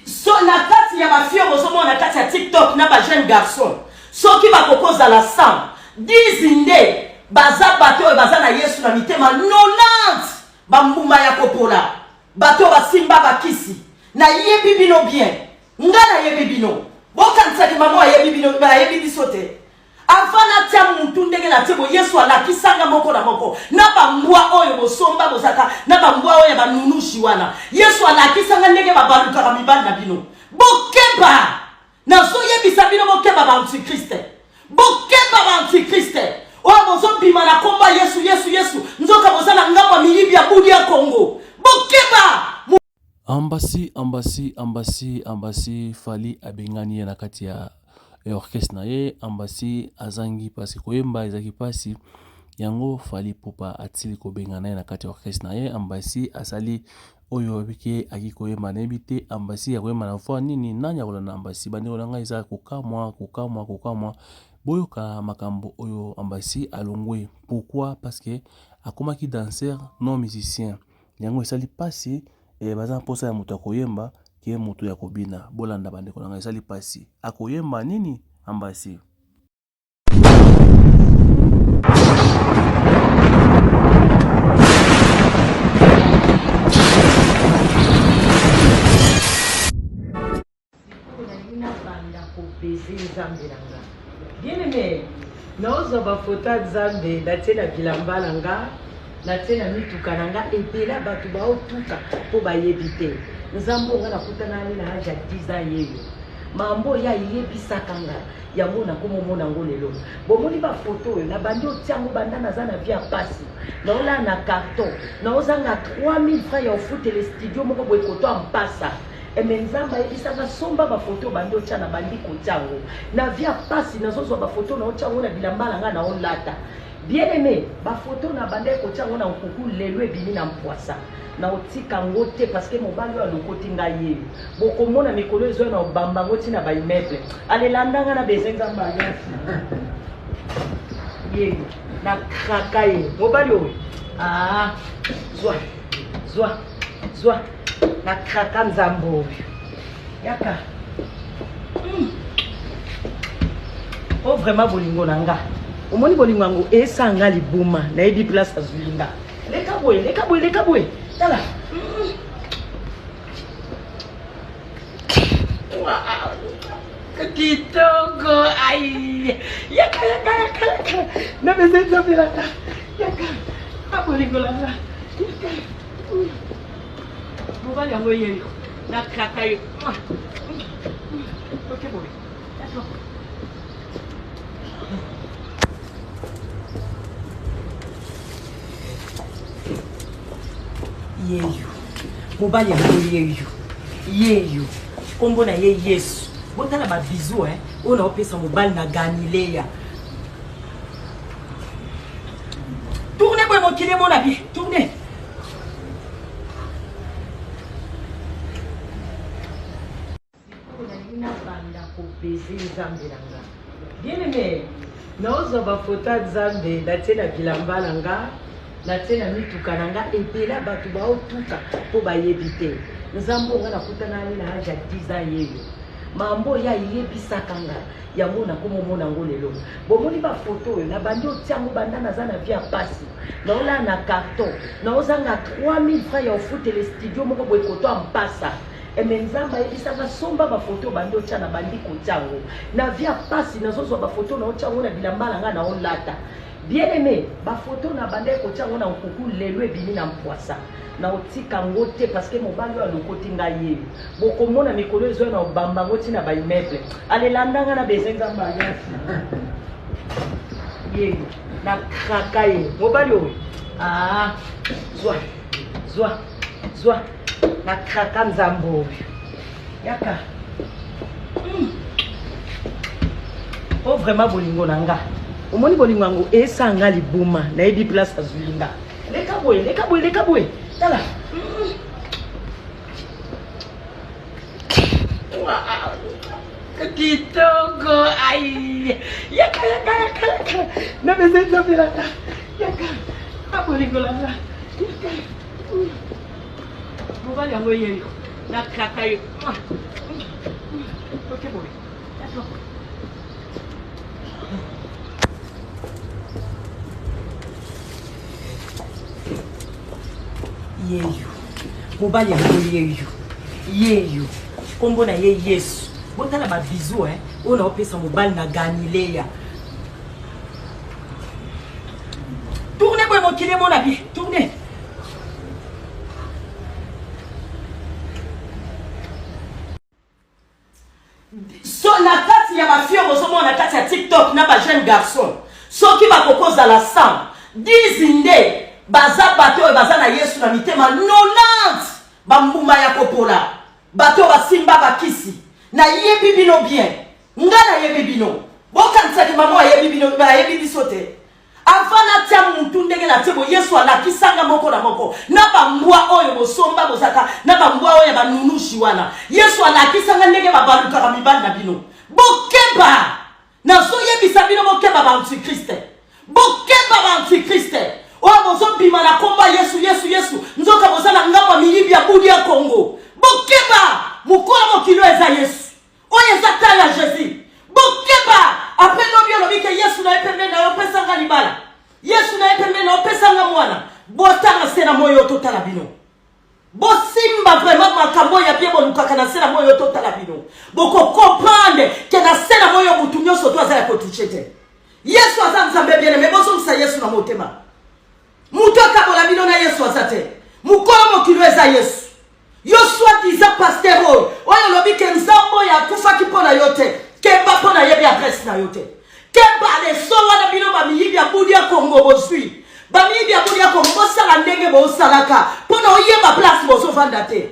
So na kati ya ba fille bozomo na kati ya TikTok na ba jeune garçon. So ki ba kokoza la sang. Dizinde baza bato baza na Yesu na mitema 90 ba mbuma ya kopola. Bato basimba bakisi. Na yebi bino bien. Nga na yebi bino. Boka nsaki mama yebi bino ba yebi bisote. Avana tia muntu ndenge na tebo Yesu alakisanga moko na moko. Na ba mbwa oyo bosomba bozaka na ba mbwa oyo ba nunushi wana. Yesu alakisanga ndenge ba baluka ka mibali na bino. Bokeba. Na so yebisa bino bokeba ba antikriste. Bokeba ba antikriste. Oyo bozo bima na komba Yesu Yesu Yesu. Nzoka bozana ngamba milibi ya budi ya Kongo. Bokeba. Ambassi fali abengani na kati ya orchestre na ye ambassi azangi pasi koyemba ezaki pasi yango fali popa atili kobengana na kati ya orchestre na ye ambassi asali oyo bike aki koyemba na ebite ambassi ya koyemba na fois nini nani akolana ambassi bandeko na ngai eza kokamwa boyoka makambo oyo ambassi alongwe. Pourquoi? Parce que akomaki danseur non musicien yango esali pasi baza mposa ya moto akoyemba ke moto ya kobina bolanda bandeko na ngai esali pasi akoyemba nini ambassi. Bien aimé, naoza ba photo nzambe natena bilamba nanga natena mituka nanga epela batu ba otuka po bayebite nzambo nga nakutana na age ya 10 ans yeyo mambo ya yebisaka nga ya mona komo mona ngo lelo bomoni ba photo na bandi otiango banda naza na via pasi naola na carton naozanga 3000 francs ya ofutele studio moko boye koto ampasa emenzamba ebisanga somba ba photo bandi otia na bandi kotiango na via pasi nazozwa ba photo na otiango na bilamba nga na olata. Bien aimé, ba photo na bande kotiango na nkuku lelo ebini na mpwasa na otika ngote parce que mobali wa lokoti nga ye bokomona mikolo ezo na obamba ngoti na ba immeuble alelandanga na bezenga mbaya ye na krakaye mobali oyo zwa na kraka nzambo yaka oh vraiment bolingo nanga omoni bolingo ngo esanga libuma na ebi place azulinga leka boy tala kitoko ai yaka na bezenza bila yaka abolingo la yaka mobali yango yeyo na kakayo okay boy yeyo mobali yango yeyo kombo na ye Yesu botala ba bizu ona opesa mobali na Galilea tourne boy mokile mona bi tourne na banda ko bezi nzambe nanga bien aimé naoza ba photo nzambe natena bilamba nanga natena mituka nanga epela batu ba otuka po bayebite nzambo nga nakutana na age ya 10 ans yeyo mambo ya yebisaka nga ya mona komo mona ngo lelo bomoni ba photo na bandi otiango banda naza na via pasi naola na carton naozanga 3000 francs ya ofutele studio moko boye koto ampasa emenzamba ebisanga somba ba photo bandi otia na bandi kotiango na via pasi nazozwa ba photo na otiango na bilamba nanga na olata. Bien aimé, ba photo na bande kotiango na nkuku lelo ebini na mpwasa na otika ngote parce que mobali wa lokoti nga ye bokomona mikolo ezo na obamba ngoti na ba immeuble alelandanga na bezenga mbaya ye na krakaye mobali oyo zwa na kraka nzambo yaka oh vraiment bolingo nanga omoni bolingo ngo esanga libuma na ebi place azulinga leka boy tala kitoko ai yaka na bezenza bila yaka abolingo la yaka mobali yango yeyo na kaka yo. Ok boy. Yeyo. Mobali yango yeyo. Yeyo. Kombo na ye Yesu. Botala ba bisou ona opesa mobali na Galilea. Tournez boy mokile mona bi. Tournez. So na kati ya ba fille bozomo na kati ya TikTok na ba jeune garçon. So ki ba kokoza la sang. Dizinde baza bato baza na Yesu na mitema 90 bambuma ya kopola. Bato basimba bakisi. Na yebi bino bien. Nga na yebi bino. Boka nsaki mama yebi bino ba yebi bisote. Avana tia muntu ndenge na tebo Yesu alakisanga moko na moko. Na bambwa oyo bosomba bosaka na bambwa oyo banunushi wana. Yesu alakisanga ndenge babaluka ka mibali na bino. Bokeba. Na so yebisa bino bokeba ba antikriste. Bokeba ba antikriste. Oyo bozo bima na komba Yesu. Nzoka bozana ngamba miyibi ya budi ya Kongo. Bokeba. Mukola mokilo eza Yesu. Oyo eza tala Jésus. Bokeba. Après no bike Yesu na epembe na opesa nga libala. Yesu na epembe na opesa nga mwana. Botanga sena moyo totala bino. Bosimba vraiment makambo ya bien bonukaka na sena moyo totala bino. Boko comprendre que na sena moyo mutu nyonso to azala ko tuchete. Yesu azamzambe bien mais bozo msa Yesu na motema. Mutu akabola bino na Yesu azate. Mukolo mokilo eza Yesu. Yo soi-disant pasteur oyo lobi ke nzambo ya kufa kipona yote. Kemba pona yebi adresse na yote. Kemba le sowa na bino ba miyibi ya budi ya Kongo bosui. Ba miyibi ya budi ya Kongo bosala ndenge bosalaka. Pona oyeba place bozo vanda te.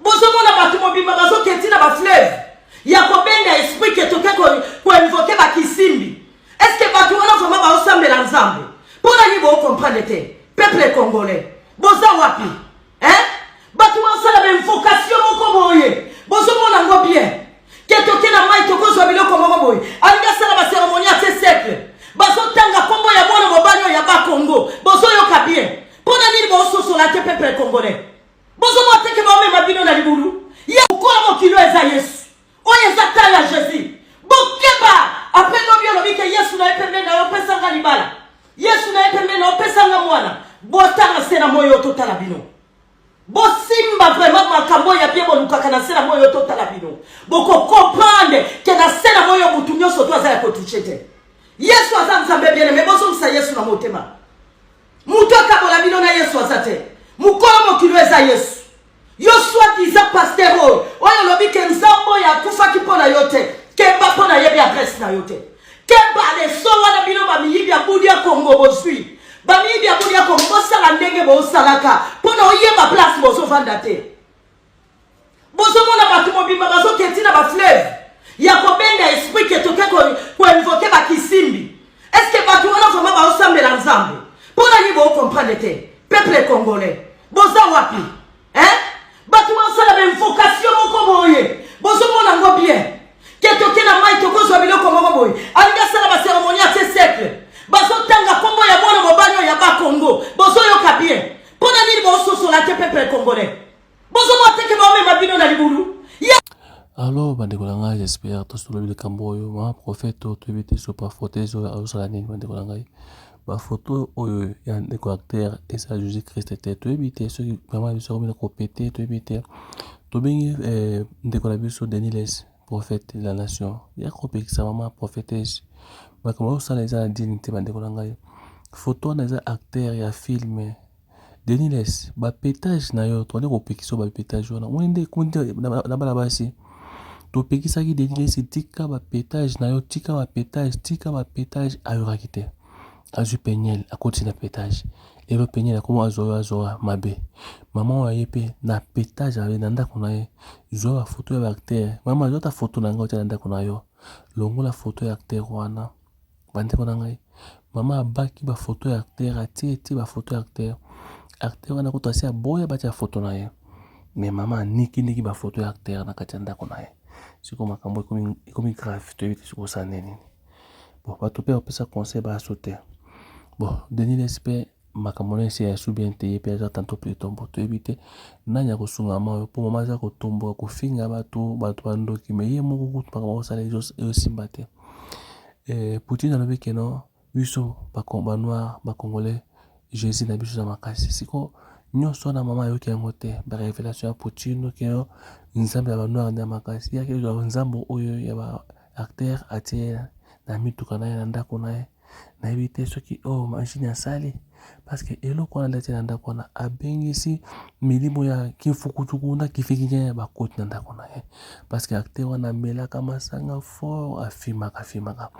Bozo mona batu mobimba bazo ketina ba fleuve. Ya kobenga esprit ke toke ko invoquer ba kisimbi. Est-ce que batu wana vraiment ba osambela nzambe? Pona ni bo comprendre te. Peuple congolais. Boza wapi? Batu osala ba invocation moko boye. Bozo mona ngo bien. Ketoke na mai tokozwa biloko moko boye. Alinga sala ba cérémonie à ce siècle. Bazo tanga kombo ya mwana mobali ya ba Congo. Bozo yoka bien. Pona nini bo sosola te peuple congolais. Bozo mo teke ba mema bino na libulu. Ye ukola mokilo eza Yesu. Oyo eza tala Jésus. Bokeba. Après no bio lobi ke Yesu na epembe na opesa nga libala. Yesu na epembe na opesa nga mwana. Botanga sena moyo totala bino. Bosimba vraiment makambo ya bien bonukaka na sena moyo totala bino. Boko comprendre que na sena moyo mutu nyonso to azala ko tuchete. Yesu azamzambe bien mais bozo msa Yesu na motema. Mutu akabola bino na Yesu azate. Mukolo mokilo eza Yesu. Yo soi-disant pasteur oyo lobi ke nzambo ya kufa kipona yote. Kemba pona yebi adresse na yote. Kemba le sowa na bino ba miyibi ya budi ya Kongo bosui. Bamibi ya budi ya Kongo bosala ndenge bosalaka. Pona oyeba place bozo vanda te. Bozo mona batu mobimba bazo ketina ba fleuve. Ya kobenga esprit ke toke ko invoquer ba kisimbi. Est-ce que batu wana vraiment ba osambela nzambe? Pona ni bo comprendre te. Peuple congolais. Boza wapi? Batu osala ba invocation moko boye. Bozo mona ngo bien. Ke toke na mai tokozwa biloko moko boye. Alinga sala ba cérémonie à ce siècle. Bazo tanga kombo ya mwana mobali ya ba Congo. Bozo yoka bien. Pona nini bo sosola te peuple congolais. Bozo mo teke ba mema bino na libulu. Alors bandeko na ngai j'espère tous le likambo oyo ma prophète to ebite so pa photo zo azosala nini bandeko na ngai ba photo oyo ya ndeko acteur eza Jésus Christ te to ebite soki vraiment biso komina kopete to ebite to bengi ndeko na biso Deniles prophète de la nation ya kopekisa mama prophétesse makambo osala eza na dini te bandeko na ngai photo na eza acteur ya film Deniles ba pétage na yo to ndeko kopekisa ba pétage wana mwende kunde na bala basi topekisaki Deniles tika ba pétage na yo tika ba pétage ayokaki te azwi penyel akoti na pétage lelo penyel akomo azoa mabe mama oyo aye pe na pétage aye na ndako na ye zwa ba photo ya ba acteur mama azwa ta photo na ngai na ndako na yo longola photo ya acteur wana bandeko na ngai mama abaki ba photo ya acteur atie ba photo ya acteur wana koto asi aboya batia photo na ye mais mama aniki ba photo ya acteur na kati ya ndako na ye siko makambo ekomi grave toyebi siko osala nini bon bato mpe bapesa conseil baso te bon Deniles mpe makambo c'est ya subiente et puis tanto plus tombo to éviter nanya ko sunga ma pour mama za ko tombo ko finga bato bandoki me ye moko kutu makambo sala yo simbate Poutine alobi ke non biso ba noir ba congolais Jésus na biso za makasi siko nyonso na mama yoki yango te ba révélation ya Poutine ke nzambe ya ba noir na makasi ya ke nzambo oyo ya ba acteur atie na mituka na ye na ndako na ye na yebi te soki machine asali parce que eloko wana ndeti na ndako wana abengisi milimo ya kifukutuku na kifiki ya bakoti na ndako na ye parce que acteur wana amelaka masanga fort afimaka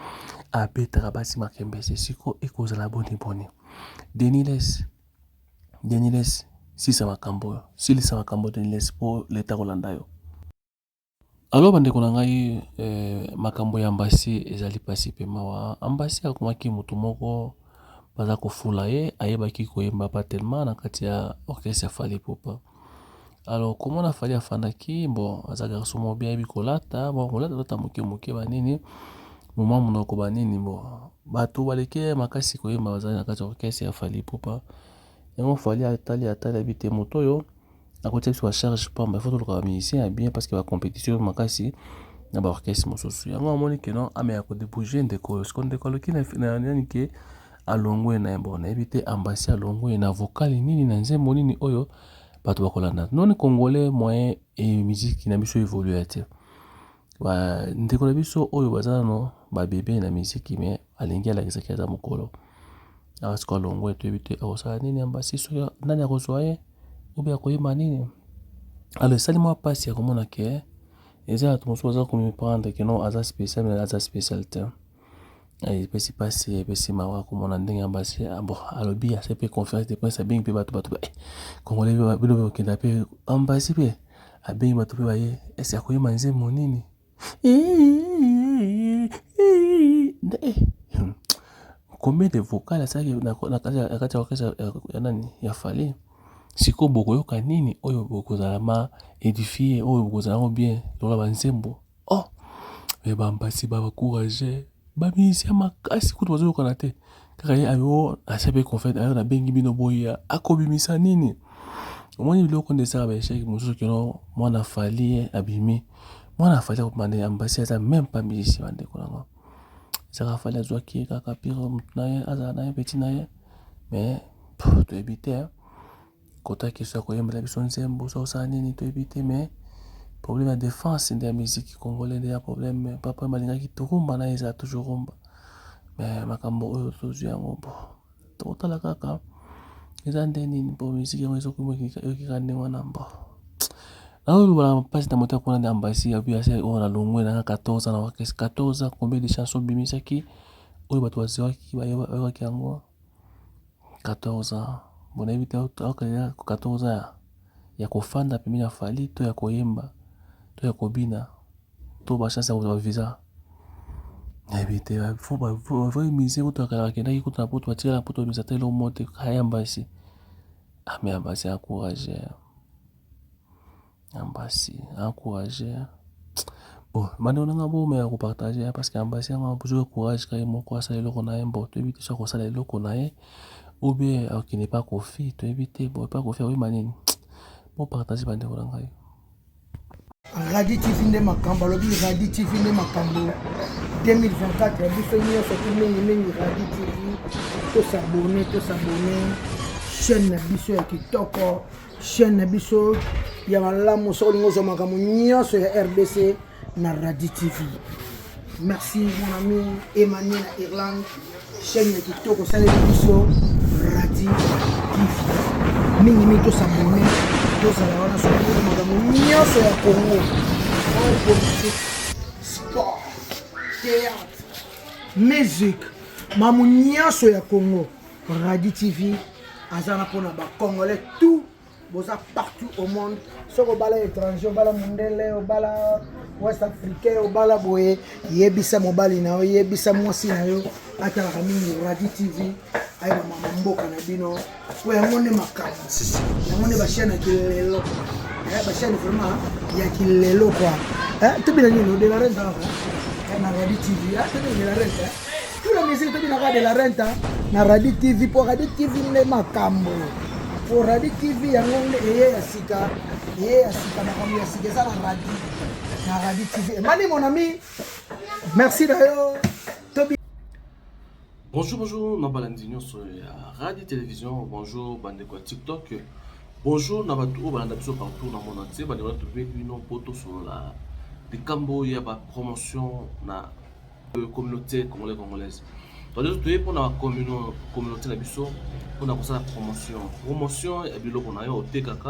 abetaka basi makembese siko ekozala boni Deniles silisa makambo Deniles po leta kolanda yo alors bandeko na ngai makambo ya ambasi ezali pasi pe mawa ambasi akomaki motu moko baza kofula ye ayebaki koyemba pa tellement na kati ya orchestre ya Fally Ipupa alors komona Fally afandaki bon aza garçon mo bien yebi kolata bon kolata moke banini moma monoko banini bon bato baleke makasi koyemba bazali na kati ya orchestre ya Fally Ipupa yango Fally atali bite moto oyo akotia biso charge pamba faut toluka musicien ya bien parce que ba compétition makasi na ba orchestre mosusu yango amoni ke non ameya kodebouger ndeko skondeko aloki na nani ke alongwe na bon na yebi te ambasi alongwe na vocal nini na nzembo nini oyo bato bakolanda noni congolais moyen et musique na biso évoluer te ndeko na biso oyo baza no ba bébé na musique mais alingi alakisaki aza mokolo asiko alongwe to yebi te akosala nini ambasi soki nani akozwa ye obi akoyeba nini alors esali mwa mpasi ya komona ke eza bato mosusu baza komiprendre ke non aza spécial mais aza spécial te epesi mpasi epesi mawa komona ndenge ambasi bon alobi ase mpe conférence de presse abengi mpe bato congolais bino mpe okenda mpe ambasi mpe abengi bato mpe baye ese akoyeba nzembo nini combien de vocal asalaki na kati ya orchestre ya nani ya Fally siko bokoyoka nini oyo bokozala ma édifié oyo bokozala ngo bien lola banzembo me bambasi bakourage bamisien makasi kutu bazoyokana te kaka ye ayo asape confete ayo nabengi bino boya akobimisa nini omoni biloko nde esaka baesheki mosusu keno mwana Fally abimi mwana Fally akomande ambasi aza même pas musicien bandeko nango ezaka Fally azwaki kaka pire motu na ye azala na ye peti na ye mais toyebi te kota kiso ya koyembela biso nzembo so osala nini toyebi te mais problème ya défense nde ya musique congolais nde ya problème papa balingaki torumba na ye ezala toujours rumba mais makambo oyo tozwi yango bo tokotala kaka eza nde nini mpo musique yango ezokokika ndenge wana mbo naolobala mpasi na moto akona nde ambasi abi ase oyo na longwe nanga 14 na orchestre 14 combien de chansons bimisaki oyo bato bazwaki bayebaki yango 14 bon nayebi te 14 ya kofanda pembeni ya Fally to ya koyemba to ya kobina to bachance ya kozwa visa nayebi te vrai musicien kutu akalaka akendaki kutu na poto batikala na poto bimisa te eloko moko te kaya ambasi me ambasi encouragé bon bandeko nanga bomeya kopartage parce que ambasi yango apozoka courage kaye moko asala eloko na ye mbo toyebi te so akosala eloko na ye ou bien akende pa kofi toyebi te bon pa kofi akoyeba nini bon partage bandeko na ngai Radio TV nde makambo alobi Radio TV nde makambo 2024 biso nyonso mingi Radio TV tosabone chaîne na biso ya kitoko chaîne na biso ya malamu so olingo ozwa makambo nyonso ya RDC na Radio TV. Merci mon ami Emmanuel na Irlande chaîne ya kitoko sala biso Radio TV mingi tosabone tozala wana so olingo makambo nyonso ya Congo politique sport théâtre musique mamu nyonso ya Congo Radio TV azana pona ba congolais tout boza partout au monde soko bala étranger bala mondele bala west africain bala boye yebisa mobali na yo yebisa mwasi na yo atala mingi Radio TV ayo mama mboka na bino we ngone makamba yango ne ba chaîne kilelo ba chaîne vraiment ya kilelo quoi tu bina nini de la rente na Radio TV tu bina la rente Tout la musique de la renta, na Radio TV, pour Radio TV, ne makambo. Pour Radio TV, il y a un sika, ça na Radio TV. Mani, mon ami, merci d'ailleurs. Bonjour, Nabalandinho sur Radio Télévision, bonjour, bande quoi TikTok, bonjour, Nabatou, Balandabiso partout dans le monde entier, bande quoi trouver une photo sur la des Cambo, il y a pas promotion na communauté congolaise. Donc, tu es pour la communauté Nabiso, pour la promotion, et puis on a eu au TKK,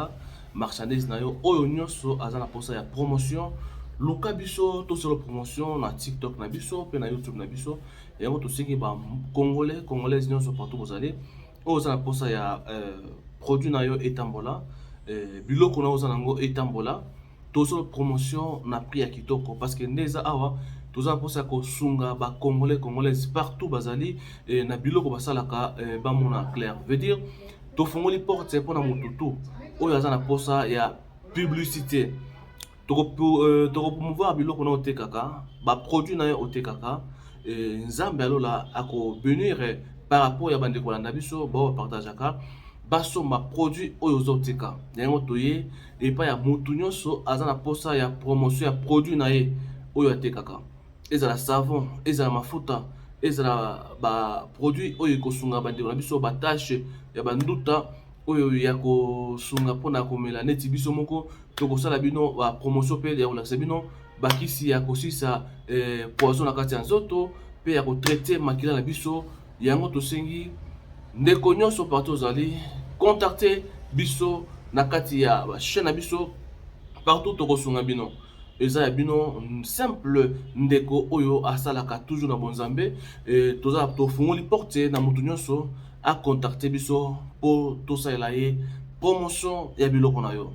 marchandise, na yo, oyo so azana pour ça, il y a promotion. Luka biso to sur la promotion na TikTok na biso pe na YouTube na biso et on to siki ba congolais nyonso partout vous allez oza pour ça ya produit na yo etambola biloko na oza nango etambola to sur la promotion na prix ya kitoko parce que neza awa toza pour ça ko sunga ba congolais partout bazali na biloko basalaka ba mona clair veut dire to fongoli porte pour na mututu oyo azana pour ça ya publicité. Pour promouvoir biloko na otekaka ba produit na yo otekaka nzambe alola ako venir par rapport ya bande kolanda biso ba partageaka baso ma produit oyo ozoteka yango toye et pas ya mutu nyonso azana posa ya promotion ya produit na ye oyo atekaka ezala savon ezala mafuta ezala ba produit oyo kosunga bande kolanda biso ba tâche ya banduta oyo ya kosunga pona komela neti biso moko tokosala bino ba promotion pe ya kolakisa bino bakisi ya kosisa poison na kati ya nzoto pe ya kotraite makila na biso yango tosengi ndeko nyonso partout ozali contacter biso na kati ya chaîne na biso partout tokosunga bino eza ya bino simple ndeko oyo asalaka toujours na bonzambe toza tofungoli porte na mutu nyonso a contacter biso pour tout ça ye promotion ya biloko na yo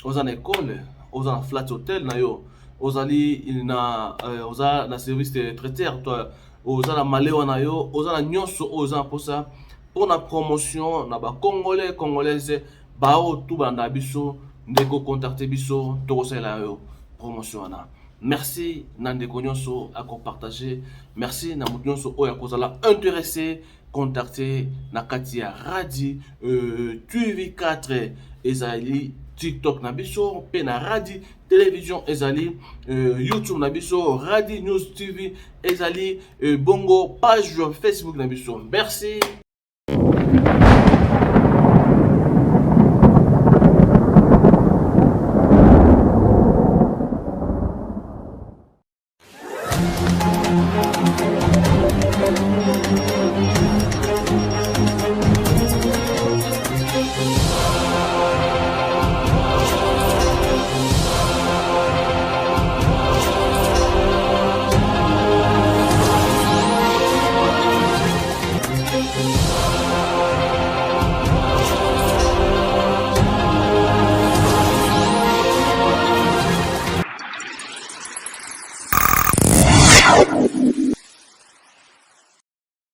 oza na école oza na flat hotel na yo ozali na oza na service de traiteur toi oza na malewa na yo oza na nyonso oza pour ça pour na promotion na ba congolaise ba o tout banda biso ndeko contacter biso to ça yo promotion na merci na ndeko nyonso à partager merci na mutu nyonso oya kozala intéressé contacter na katia Radio TV4 ezali TikTok na biso pe na Radio Télévision ezali YouTube na biso Radio News TV ezali bongo page Facebook na biso merci.